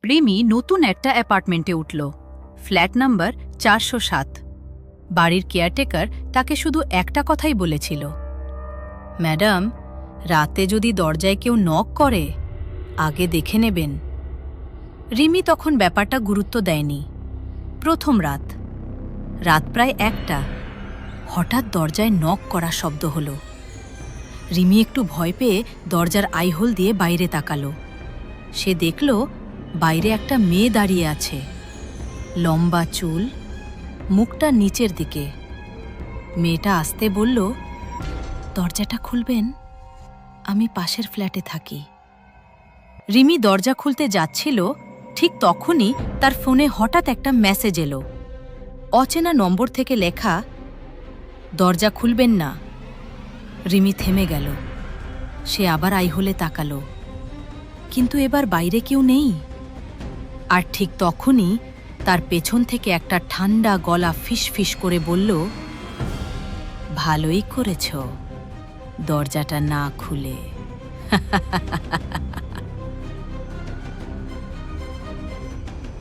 রিমি নতুন একটা অ্যাপার্টমেন্টে উঠল, ফ্ল্যাট নাম্বার ৪০৭। বাড়ির কেয়ারটেকার তাকে শুধু একটা কথাই বলেছিল, ম্যাডাম, রাতে যদি দরজায় কেউ নক করে আগে দেখে নেবেন। রিমি তখন ব্যাপারটা গুরুত্ব দেয়নি। প্রথম রাত প্রায় ১টা, হঠাৎ দরজায় নক করা শব্দ হলো। রিমি একটু ভয় পেয়ে দরজার আইহোল দিয়ে বাইরে তাকালো। সে দেখল বাইরে একটা মেয়ে দাঁড়িয়ে আছে, লম্বা চুল, মুখটা নিচের দিকে। মেয়েটা আসতে বলল, দরজাটা খুলবেন, আমি পাশের ফ্ল্যাটে থাকি। রিমি দরজা খুলতে যাচ্ছিল, ঠিক তখনই তার ফোনে হঠাৎ একটা মেসেজ এলো। অচেনা নম্বর থেকে লেখা, দরজা খুলবেন না। রিমি থেমে গেল। সে আবার আইহোলে তাকালো, কিন্তু এবার বাইরে কেউ নেই। আর ঠিক তখনই তার পেছন থেকে একটা ঠান্ডা গলা ফিসফিস করে বলল, ভালোই করেছ দরজাটা না খুলে।